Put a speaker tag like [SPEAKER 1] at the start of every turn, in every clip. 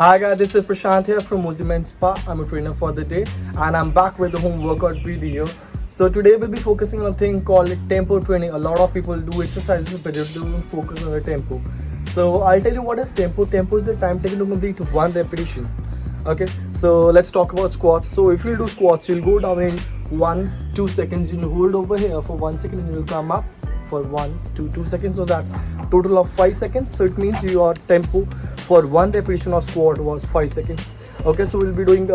[SPEAKER 1] Hi guys, this is Prashant here from Multiman Spa. I'm a trainer for the day and I'm back with the home workout video. So today we'll be focusing on a thing called tempo training. A lot of people do exercises but they don't focus on the tempo. So I'll tell you what is tempo. Tempo is the time taken to complete one repetition. Okay, so let's talk about squats. So if you do squats, you'll go down in 1-2 seconds. You'll hold over here for 1 second and you'll come up for 1-2 seconds. So that's total of 5 seconds. So it means your tempo for one repetition of squat was 5 seconds. Okay, so we'll be doing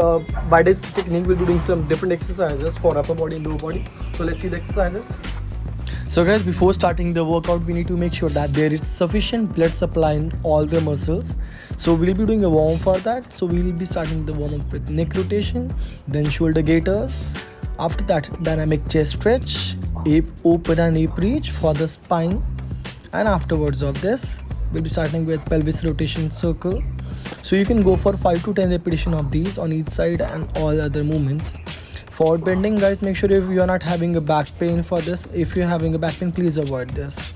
[SPEAKER 1] by this technique we'll be doing some different exercises for upper body and lower body. So let's see the exercises. So guys, before starting the workout we need to make sure that there is sufficient blood supply in all the muscles. So we'll be doing a warm for that. So we'll be starting the warm up with neck rotation, then shoulder gaiters. After that, dynamic chest stretch, open and hip reach for the spine, and afterwards of this we'll be starting with pelvis rotation circle. So you can go for 5 to 10 repetition of these on each side and all other movements. Forward bending, guys, make sure if you are not having a back pain for this. If you're having a back pain, please avoid this.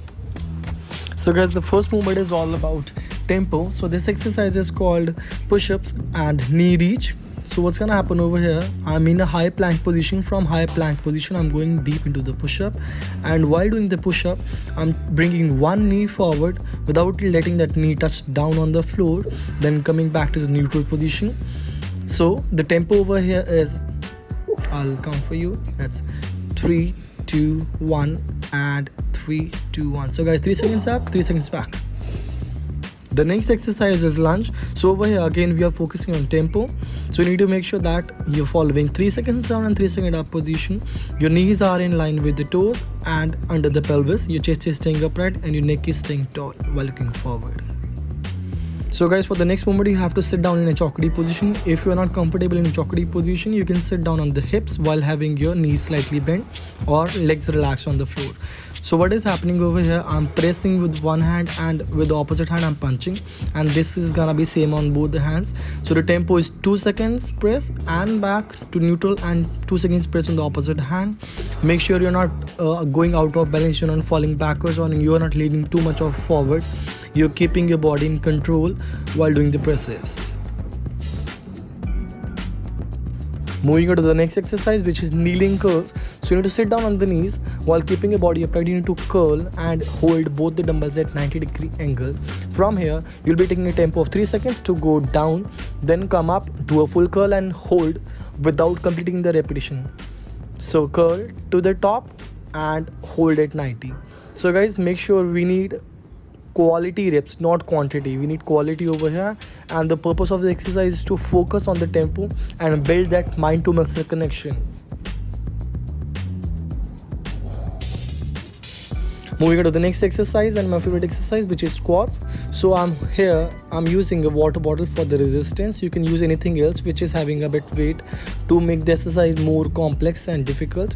[SPEAKER 1] So guys, the first movement is all about tempo. So this exercise is called push-ups and knee reach. So what's gonna happen over here, I'm in a high plank position. From high plank position I'm going deep into the push-up, and while doing the push-up I'm bringing one knee forward without letting that knee touch down on the floor, then coming back to the neutral position. So the tempo over here is, I'll count for you, that's 3, 2, 1 and 3, 2, 1. So guys, 3 seconds up, 3 seconds back. The next exercise is lunge. So over here again we are focusing on tempo. So you need to make sure that you're following 3 seconds down and 3 second up position. Your knees are in line with the toes and under the pelvis. Your chest is staying upright and your neck is staying tall while looking forward. So guys, for the next moment you have to sit down in a chokri position. If you are not comfortable in chokri position, you can sit down on the hips while having your knees slightly bent or legs relaxed on the floor. So what is happening over here, I'm pressing with one hand and with the opposite hand I'm punching, and this is gonna be same on both the hands. So the tempo is 2 seconds press and back to neutral and 2 seconds press on the opposite hand. Make sure you're not going out of balance, you're not falling backwards, or you're not leaning too much of forward. You're keeping your body in control while doing the presses. Moving on to the next exercise, which is kneeling curls. So you need to sit down on the knees while keeping your body upright. You need to curl and hold both the dumbbells at 90-degree angle. From here you'll be taking a tempo of 3 seconds to go down, then come up to a full curl and hold without completing the repetition. So curl to the top and hold at 90. So guys, make sure we need quality reps, not quantity. We need quality over here, and the purpose of the exercise is to focus on the tempo and build that mind to muscle connection. Moving on to the next exercise and my favorite exercise, which is squats. So I'm using a water bottle for the resistance. You can use anything else which is having a bit weight to make the exercise more complex and difficult.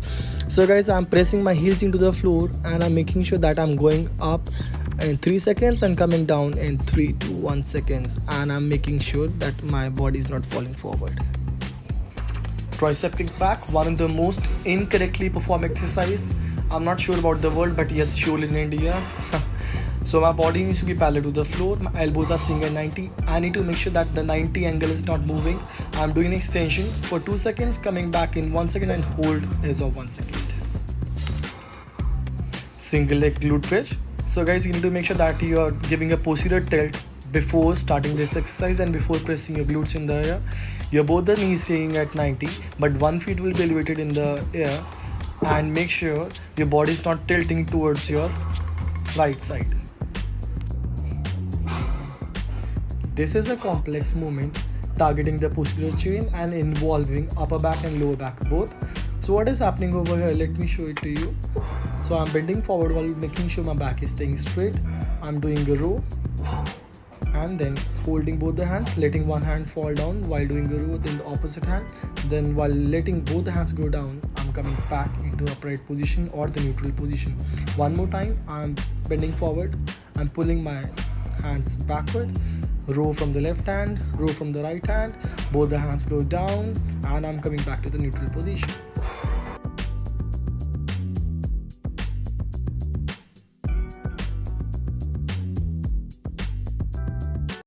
[SPEAKER 1] So guys, I'm pressing my heels into the floor and I'm making sure that I'm going up in 3 seconds and coming down in 3 to 1 seconds, and I'm making sure that my body is not falling forward. Tricep kick back, one of the most incorrectly performed exercise. I'm not sure about the world, but yes, surely in India. So my body needs to be parallel to the floor, my elbows are staying at 90. I need to make sure that the 90 angle is not moving. I'm doing extension for 2 seconds, coming back in 1 second and hold as of 1 second. Single leg glute bridge. So guys, you need to make sure that you are giving a posterior tilt before starting this exercise and before pressing your glutes in the air. Your both the knees staying at 90, but 1 foot will be elevated in the air, and make sure your body is not tilting towards your right side. This is a complex movement targeting the posterior chain and involving upper back and lower back both. So what is happening over here, let me show it to you. So I'm bending forward while making sure my back is staying straight. I'm doing a row and then holding both the hands, letting one hand fall down while doing a row, then the opposite hand. Then while letting both the hands go down, I'm coming back into upright position or the neutral position. One more time, I'm bending forward, I'm pulling my hands backward, row from the left hand, row from the right hand, both the hands go down, and I'm coming back to the neutral position.